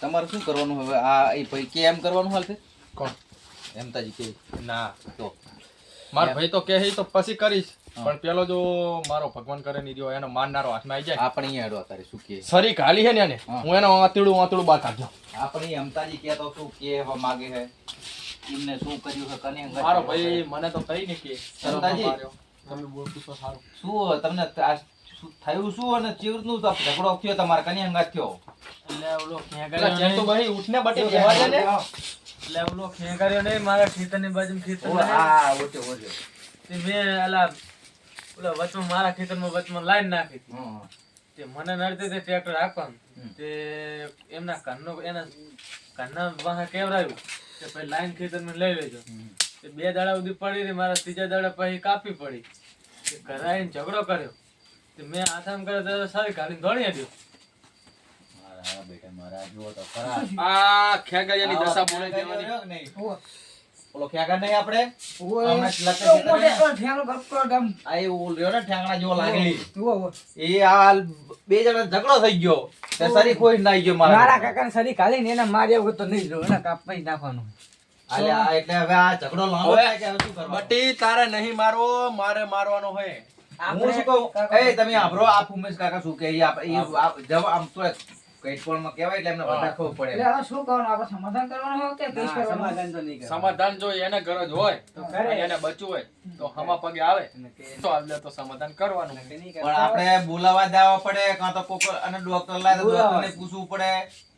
તમારે શું કરવાનું હવે? આ એ ભાઈ કે એમ કરવાનું હાલ છે? કોણ? હેમતાજી કે ના તો મારો ભાઈ તો કહે તો પછી કરીશ, પણ પેલો જો મારો ભગવાન કરે નહીં રહ્યો એનો માનનારો હાથમાં આવી જાય, આપણે અહીંયા હેડો તારે શું કે સરી ઘાલી છે ને એને હું એનો આંતળું બહાર કાઢ્યો. આપણે હેમતાજી કે તો શું કે હવે માગે છે એમને શું કર્યું છે કને અંગત મારો ભાઈ મને તો કઈ નહીં કે સંતાજી. તમે બોલતું તો સારું. શું તમને આ શું થયું શું અને ચીવરનું તો ઝઘડો થયો તમારે કને અંગત થયો? એટલે ઓલો પેલા ચેતુભાઈ ઉઠને બટી બેહવા દે ને. એટલે ઓલો ખેંગાર્યો નહીં મારા ખેતરની બાજુમાં ખેતર ઓ નહીં. આ ઓટો ઓટો તે મેં અલા ઓલા વચમાં મારા ખેતરમાં વચમાં લાઈન નાખી હતી. હા તે મને નડતી તે ટ્રેક્ટર આપવાનું હમ. તે એના ઘરના વાહે કેવરાયું કે પછી લાઈન ખેતરમાં લઈ લેજો. તે 2 દાડા સુધી પડી રહી, મારા 3જા દાડા પછી કાપી પડી. તે ઘરે આવીને ઝઘડો કર્યો. તે મેં આથામ કર્યો તો સારી ઘાલીને ધોળી દ્યો. મારા બેટા મારા જો તો ખરા આ ખેગાયાની દશા બોલે દેવાની. ઓલો ખ્યાગર નહીં આપણે હમણાં જ લખે છે આ એ ઓલ રહ્યો ને ઠેંગણા જેવો લાગેલી એ આ બે જણા ઝઘડો થઈ ગયો તે સરી કોઈ નાઈ ગયો મારા કાકાને સરી કાઢી ને એને માર્યા વગર તો નહીં લો એને કાપી નાખવાનું. આલે આ એટલે હવે આ ઝઘડો લાંબો થાય કે હવે શું કરવાનું? બટી તારે નહીં મારવો, મારે મારવાનો હોય. હું શું કહું એ તમે આભરો આ ઉમેશ કાકા શું કહે જબ આમ તો કઈપણમાં કહેવાય એટલે એમને વધારે ખબર પડે. એટલે હવે શું કરવાનું? આપણે સમાધાન કરવાનું હોય કે કેસ કરવાનું? સમાધાન તો નહીં સમાધાન જો એને ગરજ હોય તો કરે. અને એને બચવું હોય તો હમા પગે આવે તો એટલે તો સમાધાન કરવાનું. પણ આપણે બોલાવા દેવા પડે કાં તો કોક અને ડોક્ટર લાય તો ડોક્ટરને પૂછવું પડે.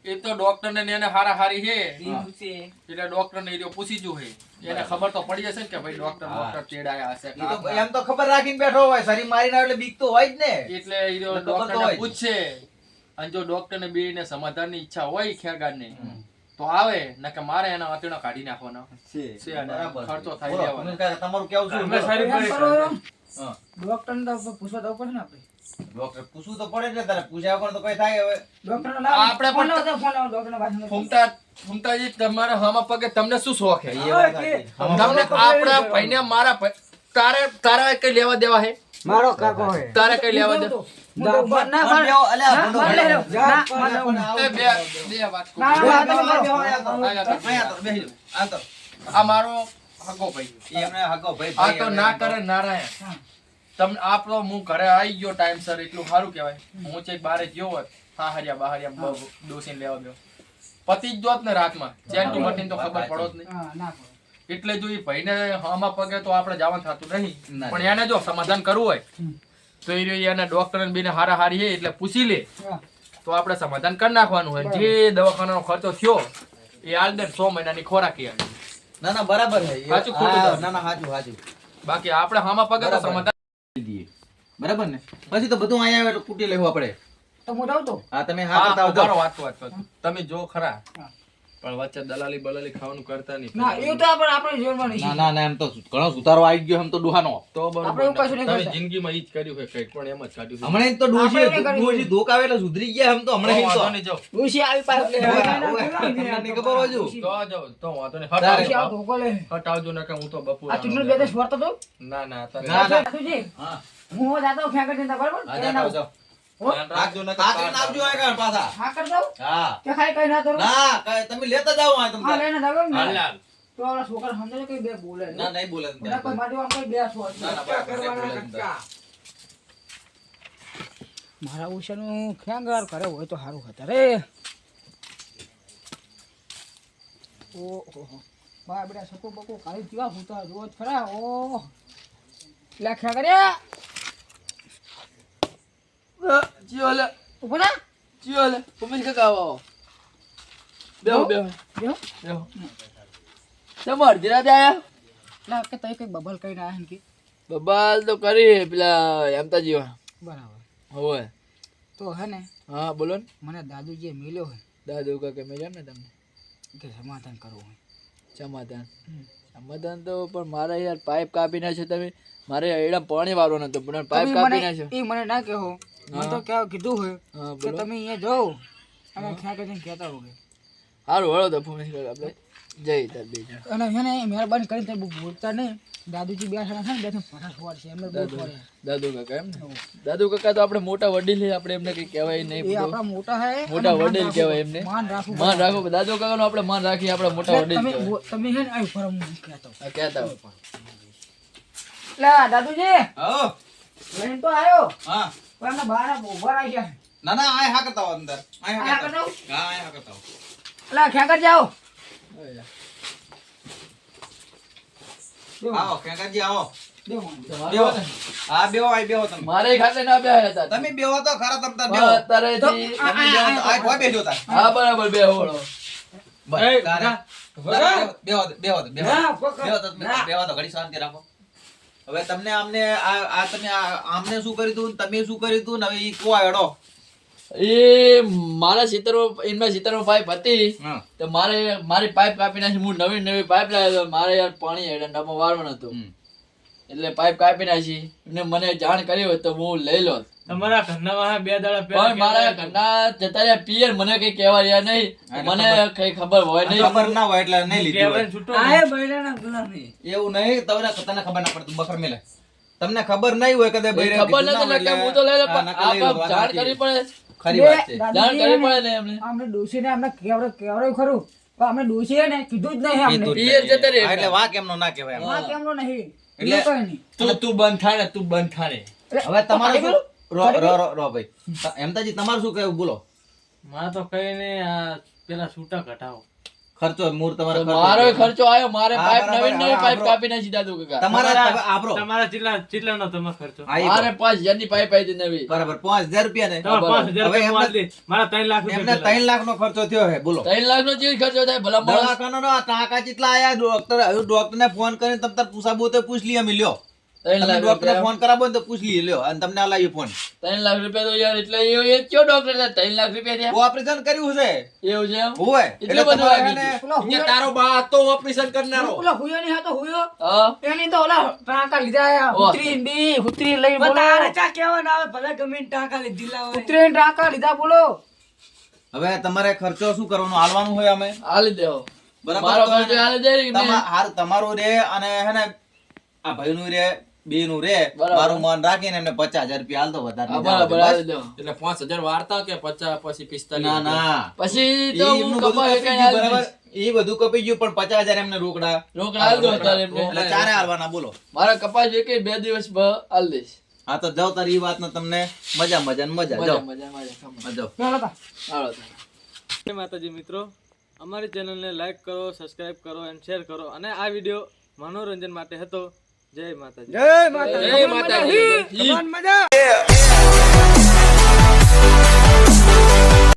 એ તો ડોક્ટર ને એને હારી છે એટલે ડોક્ટર ને પૂછી જો હે એને ખબર તો પડી જશે ને કે ભાઈ ડોક્ટર ચેડાયા હશે ઈ તો એમ તો ખબર રાખીને બેઠો હોય શરીર મારીને આવે એટલે બીક તો હોય જ ને. એટલે એ ડોક્ટર ને પૂછશે અને જો ડોક્ટર ને બે ને સમાધાન ની ઈચ્છા હોય ખેગાર ને તો આવે ન કે મારે એના આંતરડો કાઢી નાખવાનો છે અને બરાબર. ખર્ચો થાય બોલો, લેવાનો. ઉમેશ કાકા, તમારું કેવું શું? અમે સારી એમ કરી કરો. હા. ડોક્ટરને તો પૂછવા જવું પડે ને આપણે. ડોક્ટર પૂછવું તો પડે ને તારે પૂછ્યા વગર તો કઈ થાય હવે? ડોક્ટરને લાવો. આપણે ફોન પણ- લાવો, ફોન લાવો, ડોક્ટરને પાછળ. ફૂમતાજી તમારે હમા પગે તમને શું શોખ હે? એ વાત સાચી. તમને આપણા ભાઈને મારા તારે કઈ લેવા દેવા હે? મારો કાકો હે. તારે કઈ લેવા દે? ના, પણ ના, બેહો, અલ્યા, ના, ભંડો માર ભંડો. લેજો. ના, માર લેવું. એ બે વાત કહું. ના, ના, તમે મારો. અહીંયા તો બેસી જાઓ. આ તો આ મારો હગો ભાઈ. ઈ એમને હગો ભાઈ આ ભાઈ તો એમને ના કરે નારાયણ. તમને આપણો હું ઘરે આવી ગયો ટાઈમસર એટલું સારું કહેવાય. હું ચેક બારે ગયો હોત હાહરિયા બહારિયા ડોસીને લેવા ગયો પતિ જ જોત ને રાતમાં ચેન્ટુ મટીને તો ખબર પડો જ નહીં. હા, ના પડે. એટલે જો ઈ ભાઈને હમા પગે તો આપણે જવાનું થતું નહીં. ના. પણ એને જો સમાધાન કરવું હોય તો એ રહ્યો એને ડોક્ટર ને બેને હારી છે એટલે પૂછી લે હા. તો આપણે સમાધાન કરી નાખવાનું હોય. જે દવાખાનાનો ખર્ચો થયો એ આલ દે 100 મહિનાની ખોરાકી આવી. ના ના બરાબર છે. સાચું ખોટું હા, તમે? ના ના સાચું સાચું બાકી આપણે હમા પગે તો બરાબર. સમાધાન દઈએ. બરાબર ને પછી તો બધું અહીંયા આવે તો કૂટી લેવું આપણે. તો હું જાઉં તો. હા તમે હા હા, કરતા આવજો. ઉભારો વાત કરો. તમે જો ખરા હા. પણ વચ્ચે દલાલી બલાલી ખાવાનું કરતા નહીં. ના, એવું તો આપણે જીવનમાં નહીં. ના ના ના એમ તો ઘણો સુધારો આવી ગયો એમ તો ડુહાનો. તો આપણે એવું કશું નહીં તમે કરતા. જિંદગીમાં ઈ જ કર્યું છે કંઈક પણ એમ જ કાઢ્યું છે. હમણાં તો આપણે નહીં કરી. ડોશી ધોક આવે એટલે સુધરી ગયા એમ તો હમણાં તો તો વાંધો નહીં, જાઓ. ડોશી આવી પાસે લે. તમને ખબર હોય જો. તો જાઓ, તો વાંધો નહીં. ડોશી આવો હટાવજો. ધોકો લે. હટાવજો નકર હું તો બપોર આ ચૂંટણી બે દેશ વર્તો તો. ના ના તારે ના, ના. સાસુજી, હા હું જાતો ખેંકર ચિંતા બરાબર? હા એ જાઓ, ના. જાઓ. ધ્યાન રાખજો નકર કાકરીને આપજો આ કાન પાછા. હા કર દઉં? હા કે ખાઈ કઈ ના કરું? ના કાંઈ તમે લેતા જાઓ આ હા, તમને. લઈને જાવ એમ ને? હાલ, હાલ. તો ઓલા છોકરા સમજે છે કે બે બોલે છે. ના નહીં બોલે ઓલા કોઈ મારી વાત કોઈ બે છો. ના, ના, બરાબર, નહીં બોલે અંદર. મારા ઉષાનું ખેંગાર કરે હોય તો સારું હતા રે. ઓહો બા બેટા સકો બકો કાળી કેવા હોતા રોજ ખરા. ઓ લે ખેંગર્યા જીઓ લે ઉભો થા. જીઓ લે ઉમેશ કાકા આવો બેહો બેહો બેહો. બેહો તમાર ધીરા દે આયા લા કે તઈ કઈ બબલ કઈ ના આહન કે બબાલ તો કરી પેલા હેમતા જીવા બરાબર. હોય તો હે ને હા બોલો ને મને દાદુજીએ મિલ્યો હોય દાદુ કાકા મેં જાણ ને તમને કે સમાધાન કરવું હોય. સમાધાન સમાધાન તો પણ મારે યાર પાઇપ કાપી નાખ્યો તમે મારે એડા પાણી વાળો નતો પણ પાઇપ તમે કાપી મને નાખ્યો એ મને ના કહો. મને તો કેવું કીધું હોય હા કે બોલો તમે અહીંયા જાઓ અને ખેંકર જઈને કહેતા હોગે. હારું હળો તો ફોન આપણે જઈ તાર બે જણ. અને છે ને મહેરબાની કરીને તમે બહુ બોલતા નહીં. દાદુજી બે જણા છે ને બે ફટાફટ છે એમને બહુ ફોડે. દાદુ કાકા એમ ને? દાદુ કાકા તો આપણે મોટા વડીલ છે, આપણે એમને કઈ કહેવાય નહીં. એ આપણા મોટા હે. મોટા વડીલ કહેવાય એમને. માન રાખવું માન રાખો દાદુ કાકાનું આપણે માન રાખીએ, આપણે મોટા વડીલ તમે કહેવાય. તમે છે ને આ ઉપર હું કહેતો. હા, કહેતા હોય. લા દાદુજી આવો. લઈને તો આવ્યો હા. પણ એમને બહાર ઉભા રહી ગયા. ના ના આય હા કરતા હો અંદર. આય આ હા કરતા કરતા હો? હો. હા આય હા કરતા હો. લા ખેકર જાઓ. આવો ખેંગાજી આવો. દેવો. બેહો. હા બેહો આય બેહો તમે. મારે ખાતે ના બેહ્યા હતા. તમે બેહો તો ખરા તમ તાર હા, બેહો. અત્યારેથી તમે બેહો તો આય કોઈ બેહજો તાર. હા બરાબર બે હોળો. બસ, તારે. બેહો બેહો બેહો. ના, પકડ. બેહો તો તમે બેહો તો ઘડી શાંતિ રાખો. હવે તમને આમને આ તમે આમને શું કર્યું તું તમે શું કર્યું તું ને હવે ઈ કો હેડો. એ મારા ખેતરમાં એમના ખેતરમાં પાઇપ હતી હા. તો મારી પાઇપ કાપી નાખી. હું નવી પાઇપ લાવ્યો. મારે યાર પાણી એરંડામાં વાળવાનું હતું એટલે પાઇપ કાપી નાખી. એમને મને જાણ કરી હોત તો હું લઈ લો. તમારા ઘરના વાહે 2 દાડા પણ પહેલા મારા ઘરના જતા રહ્યા પિયર, મને કઈ કહેવા રહ્યા નહીં. મને કઈ ખબર હોય નહીં. ખબર ના હોય એટલે નહીં લીધું હોય. કહેવાય છૂટો આય બૈરાના ગુલામી. એવું નહીં તને ખબર ના પડતું બકર મેલે તમને ખબર નહીં હોય કદાચ બૈરા ખબર કીધું ના નથી હોય એટલે હું તો લઈ લો. હા, પણ નકલ લઈ લો, આ વાત જાણ સાચી. કરવી પડે. ખરી વાત છે. જાણ કરવી પડે ને એમને. અમને ડોશીને અમને કેવડાવ્યું ખરું પણ અમને ડોશીએ ને કીધું જ નહીં અમને. કીધું જ પિયર નહીં. જતા રહે. હા, એટલે વાંક એમનો ના કહેવાય એમ. માં કેમનો નહીં એટલે- એટલે કઈ નહીં. તું બંધ થાય ને તું બંધ થાય ને. એટલે હવે તમારું પકડી શું ગયું? રો ભાઈ હેમતાજી તમારું શું કહેવું બોલો મારે તો કઈ નહીં, આ પેલા છૂટા ઘટાવો. ખર્ચો મૂળ તમારો તો મારો ખર્ચો આવ્યો. મારે હા, પાઇપ બરાબર. નવી હા, પાઇપ આપણો- કાપી નાખી દાદુ કાકા. તમારા આપરો તમારા ચીટલાનો તમે ખર્ચો. હા, ઈ મારે 5000 ની પાઇપ આવી હતી નવી. બરાબર 5000 રૂપિયા ને તમારે 5000 હવે રૂપિયા એમને- આટલી. મારા 3 લાખ એમને રૂપિયા 3 લાખ નો ખર્ચો થયો હે બોલો 3 લાખ નો જે ખર્ચો થાય ભલા માણસ. દવાખાનાનો આ ટાંકા કેટલા આયા ડોક્ટર ને ફોન કરીને તમ તાર પૂછાબો તો પૂછ લઈએ અમે લ્યો 3 તમે લાખ ડોક્ટર ને રૂપિયા. ફોન કરાવો ને તો પૂછ લઈએ લ્યો અને તમને લાવી ફોન 3 લાખ રૂપિયા તો યાર એટલે એ કયો ડોક્ટર છે 3 લાખ રૂપિયા થયા? ઓપરેશન કર્યું છે એવું છે એમ? હોય એટલું એટલે બધું તમારે આવી એને- પેલો હુયો- તારો બા તો ઓપરેશન કરનારો. પેલો હુયો ની હતો હુયો હા. એની તો ઓલા ટાંકા લીધા ઓહ. હુતરી લઈ બોલો હુતરી ટાંકા લીધા બોલો હવે તમારે ખર્ચો શું કરવાનો હાલવાનું હોય અમે હાલી દેવો. બરાબર મારો તો ખર્ચો હાલી દે કે નહીં? તમારું રે અને હે ને આ ભાઈનું રે બેનું રે બરાબર. મારું મન રાખીને એમને 50000 રૂપિયા હાલ દો વધારે હા, નહીં જાવ બરાબર દે, હાલી બસ. દેવો. એટલે 5000 વાર્તા કે 50 પછી 45? ના ના પછી તો ઈ હું એમનું બધું કપાય કપાઈ કઈ ગયું, હાલી બરાબર દઈશ. એ બધું કપાઈ ગયું પણ 50000 એમને રોકડા રોકડા હાલી દો અત્યારે એમને. એટલે ચારે હાલવાના બોલો મારા કપાસ એક 2 દિવસ હાલી દઈશ. હા તો જાઓ તારી ઈ વાતનો તમને મજા ને મજા મજા જાઓ મજા મજા. હા, જાઓ ચાલો તા. હાલો તો. જય માતાજી મિત્રો, અમારી ચેનલને લાઈક કરો, સબસ્ક્રાઇબ કરો અને શેર કરો. અને આ વિડીયો મનોરંજન માટે હતો. જય માતાજી. જય માતાજી. મજા